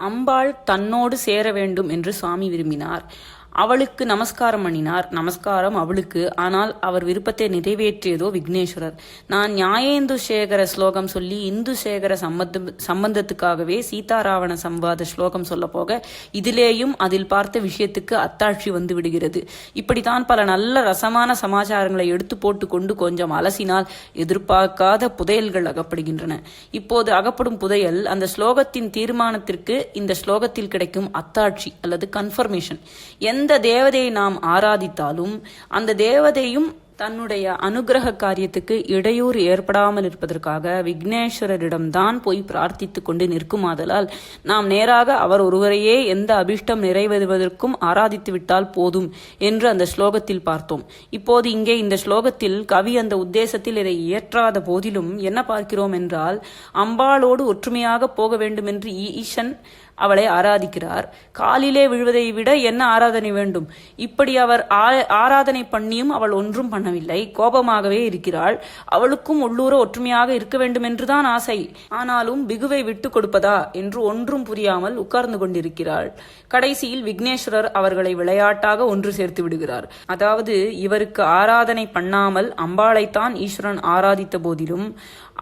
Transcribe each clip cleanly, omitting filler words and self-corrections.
அம்பாள் தன்னோடு சேர வேண்டும் என்று சுவாமி விரும்பினார். அவளுக்கு நமஸ்காரம் பண்ணினார். நமஸ்காரம் அவளுக்கு. ஆனால் அவர் விருப்பத்தை நிறைவேற்றியதோ விக்னேஸ்வரர். நான் நியாயேந்து சேகர ஸ்லோகம் சொல்லி இந்து சேகர சம்பந்தத்துக்காகவே சீதாராவண சம்வாத ஸ்லோகம் சொல்ல போக இதிலேயும் அதில் பார்த்த விஷயத்துக்கு அத்தாட்சி வந்து விடுகிறது. இப்படித்தான் பல நல்ல ரசமான சமாச்சாரங்களை எடுத்து போட்டு கொண்டு கொஞ்சம் அலசினால் எதிர்பார்க்காத புதையல்கள் அகப்படுகின்றன. இப்போது அகப்படும் புதையல் அந்த ஸ்லோகத்தின் தீர்மானத்திற்கு இந்த ஸ்லோகத்தில் கிடைக்கும் அத்தாட்சி அல்லது கன்ஃபர்மேஷன். எந்த தேவதையை நாம் ஆராதித்தாலும் அந்த தேவதையும் தன்னுடைய அனுகிரக காரியத்துக்கு இடையூறு ஏற்படாமல் இருப்பதற்காக விக்னேஸ்வரரிடம்தான் போய் பிரார்த்தித்து கொண்டு நிற்குமாதலால் நாம் நேராக அவர் ஒருவரையே எந்த அபிஷ்டம் நிறைவேறுவதற்கும் ஆராதித்து விட்டால் போதும் என்று அந்த ஸ்லோகத்தில் பார்த்தோம். இப்போது இங்கே இந்த ஸ்லோகத்தில் கவி அந்த உத்தேசத்தில் இதை இயற்றாத போதிலும் என்ன பார்க்கிறோம் என்றால், அம்பாளோடு ஒற்றுமையாக போக வேண்டும் என்று ஈசன் அவளை ஆராதிக்கிறார். காலிலே விழுவதை விட என்ன ஆராதனை வேண்டும்? இப்படி அவர் ஆராதனை பண்ணியும் அவள் ஒன்றும் பண்ணவில்லை. கோபமாகவே இருக்கிறாள். அவளுக்கும் உள்ளூர ஒற்றுமையாக இருக்க வேண்டும் என்றுதான் ஆசை. ஆனாலும் பிகுவை விட்டு கொடுப்பதா என்று ஒன்றும் புரியாமல் உட்கார்ந்து கொண்டிருக்கிறாள். கடைசியில் விக்னேஸ்வரர் அவர்களை விளையாட்டாக ஒன்று சேர்த்து விடுகிறார். அதாவது இவருக்கு ஆராதனை பண்ணாமல் அம்பாளைத்தான் ஈஸ்வரன் ஆராதித்த போதிலும்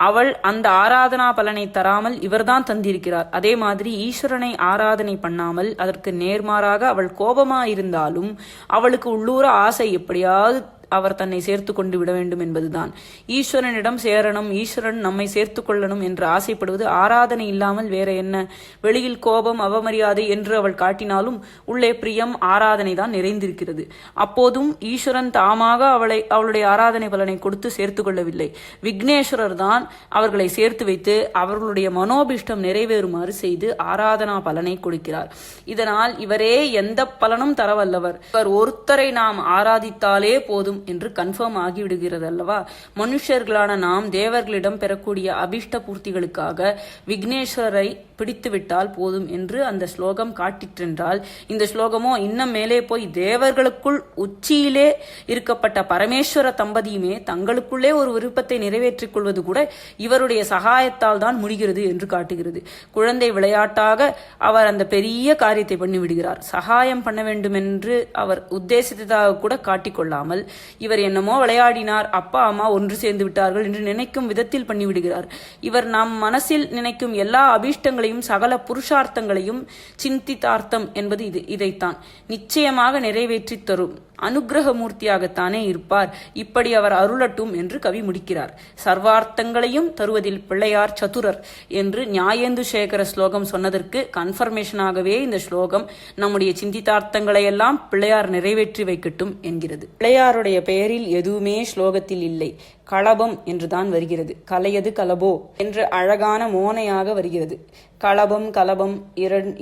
அவள் அந்த ஆராதனா பலனை தராமல் இவர்தான் தந்திருக்கிறார். அதே மாதிரி ஈஸ்வரனை ஆராதனை பண்ணாமல் அதற்கு நேர்மாறாக அவள் கோபமாயிருந்தாலும் அவளுக்கு உள்ளூர ஆசை எப்படியாவது அவர் தன்னை சேர்த்து கொண்டு விட வேண்டும் என்பதுதான். ஈஸ்வரனிடம் சேரணும், ஈஸ்வரன் நம்மை சேர்த்து கொள்ளணும் என்று ஆசைப்படுவது ஆராதனை இல்லாமல் வேற என்ன? வெளியில் கோபம் அவமரியாதை என்று அவள் காட்டினாலும் உள்ளே பிரியம் ஆராதனை தான் நிறைந்திருக்கிறது. அப்போதும் ஈஸ்வரன் தாமாக அவளுடைய ஆராதனை பலனை கொடுத்து சேர்த்து கொள்ளவில்லை. விக்னேஸ்வரர் தான் அவர்களை சேர்த்து வைத்து அவர்களுடைய மனோபிஷ்டம் நிறைவேறுமாறு செய்து ஆராதனா பலனை கொடுக்கிறார். இதனால் இவரே எந்த பலனும் தரவல்லவர். இவர் ஒருத்தரை நாம் ஆராதித்தாலே போதும் என்று கன்ஃபார்ம் ஆகிவிடுகிறது அல்லவா? மனுஷர்களான நாம் தேவர்களிடம் பெறக்கூடிய அபிஷ்ட பூர்த்திகளுக்காக விக்னேஸ்வரரை பிடித்துவிட்டால் போதும் என்று அந்த ஸ்லோகம் காட்டிற்றென்றால், இந்த ஸ்லோகமோ இன்னும் மேலே போய் தேவர்களுக்குள் உச்சியிலே இருக்கப்பட்ட பரமேஸ்வர தம்பதியுமே தங்களுக்குள்ளே ஒரு விருப்பத்தை நிறைவேற்றிக் கொள்வது கூட இவருடைய சகாயத்தால் தான் முடிகிறது என்று காட்டுகிறது. குழந்தை விளையாட்டாக அவர் அந்த பெரிய காரியத்தை பண்ணிவிடுகிறார். சகாயம் பண்ண வேண்டும் என்று அவர் உத்தேசித்ததாக கூட காட்டிக்கொள்ளாமல் இவர் என்னமோ விளையாடினார், அப்பா அம்மா ஒன்று சேர்ந்து விட்டார்கள் என்று நினைக்கும் விதத்தில் பண்ணிவிடுகிறார். இவர் நம் மனசில் நினைக்கும் எல்லா அபீஷ்டங்களையும் சகல புருஷார்த்தங்களையும் சிந்தித்தார்த்தம் என்பது இதைத்தான் நிச்சயமாக நிறைவேற்றி தரும் அனுகிரகமூர்த்தியாகத்தானே இருப்பார். இப்படி அவர் அருளட்டும் என்று கவி முடிக்கிறார். சர்வார்த்தங்களையும் தருவதில் பிள்ளையார் சதுரர் என்று நியாயேந்து சேகர ஸ்லோகம் சொன்னதற்கு கன்ஃபர்மேஷனாகவே இந்த ஸ்லோகம் நம்முடைய சிந்தித்தார்த்தங்களையெல்லாம் பிள்ளையார் நிறைவேற்றி வைக்கட்டும் என்கிறது. பிள்ளையாருடைய பெயரில் எதுவுமே ஸ்லோகத்தில் இல்லை. களபம் என்றுதான் வருகிறது. கலையது கலபோ என்று அழகான மோனையாக வருகிறது. களபம் கலபம்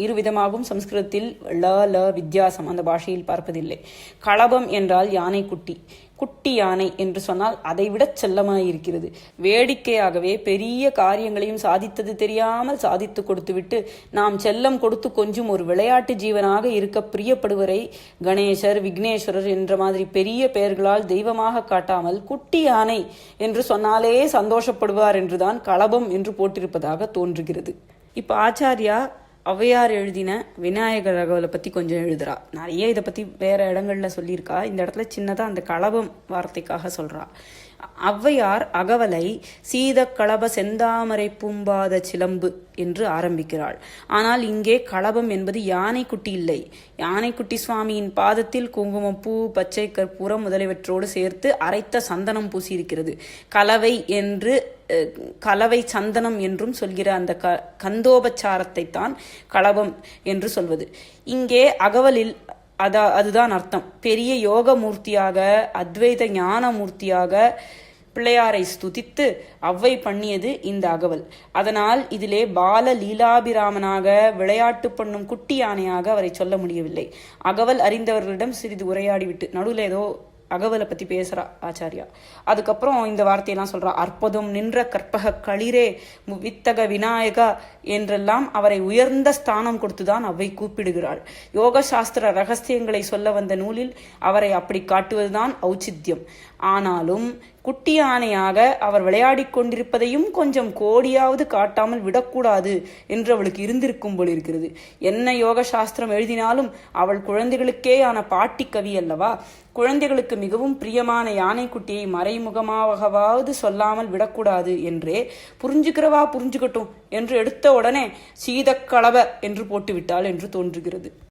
இருவிதமாகவும் சம்ஸ்கிருதத்தில் ல வித்தியாசம் அந்த பாஷையில் பார்ப்பதில்லை. களபம் என்றால் யானை குட்டி. குட்டி யானை என்று சொன்னால் அதைவிட செல்லமாயிருக்கிறது. வேடிக்கையாகவே பெரிய காரியங்களையும் சாதித்தது தெரியாமல் சாதித்து கொடுத்துவிட்டு நாம் செல்லம் கொடுத்து கொஞ்சம் ஒரு விளையாட்டு ஜீவனாக இருக்க பிரியப்படுவரை கணேசர் விக்னேஸ்வரர் என்ற மாதிரி பெரிய பெயர்களால் தெய்வமாக காட்டாமல் குட்டி யானை என்று சொன்னாலே சந்தோஷப்படுவார் என்றுதான் களபம் என்று போட்டிருப்பதாக தோன்றுகிறது. இப்ப ஆச்சாரியா ஔவையார் எழுதின விநாயகர் அகவலை பற்றி கொஞ்சம் எழுதுறா. நிறைய இதை பற்றி வேற இடங்கள்ல சொல்லியிருக்கா. இந்த இடத்துல சின்னதாக அந்த களபம் வார்த்தைக்காக சொல்றா. ஔவையார் அகவலை சீத களப செந்தாமரை பூம்பாத சிலம்பு என்று ஆரம்பிக்கிறாள். ஆனால் இங்கே களபம் என்பது யானைக்குட்டி இல்லை. யானைக்குட்டி சுவாமியின் பாதத்தில் குங்குமம் பூ பச்சை கற்பூரம் முதலியவற்றோடு சேர்த்து அரைத்த சந்தனம் பூசியிருக்கிறது. கலவை என்று கலவை சந்தனம் என்றும் சொல்கிற அந்த கந்தோபச்சாரத்தை தான் களபம் என்று சொல்வது. இங்கே அகவலில் அதுதான் அர்த்தம். பெரிய யோக மூர்த்தியாக அத்வைத ஞான மூர்த்தியாக பிள்ளையாரை ஸ்துதித்து அவ்வை பண்ணியது இந்த அகவல். அதனால் இதிலே பால லீலாபிராமனாக விளையாட்டு பண்ணும் குட்டி யானையாக அவரை சொல்ல முடியவில்லை. அகவல் அறிந்தவர்களிடம் சிறிது உரையாடிவிட்டு நடுவில் ஏதோ அகவலை பத்தி பேசுறா ஆச்சாரியா. அதுக்கப்புறம் இந்த வார்த்தையெல்லாம் சொல்றா. அற்புதம் நின்ற கற்பக களிரே வித்தக விநாயகா என்றெல்லாம் அவரை உயர்ந்த ஸ்தானம் கொடுத்துதான் அவ்வை கூப்பிடுகிறாள். யோக சாஸ்திர ரகசியங்களை சொல்ல வந்த நூலில் அவரை அப்படி காட்டுவதுதான் ஔச்சித்யம். ஆனாலும் குட்டி யானையாக அவர் விளையாடிக் கொண்டிருப்பதையும் கொஞ்சம் கோடியாவது காட்டாமல் விடக்கூடாது என்று அவளுக்கு இருந்திருக்கும் போல் இருக்கிறது. என்ன யோக சாஸ்திரம் எழுதினாலும் அவள் குழந்தைகளுக்கேயான பாட்டி கவி அல்லவா? குழந்தைகளுக்கு மிகவும் பிரியமான யானைக்குட்டியை மறைமுகமாகவாவது சொல்லாமல் விடக்கூடாது என்றே புரிஞ்சுக்கிறவா புரிஞ்சுக்கட்டும் என்று எடுத்த உடனே சீதக்களவ என்று போட்டுவிட்டாள் என்று தோன்றுகிறது.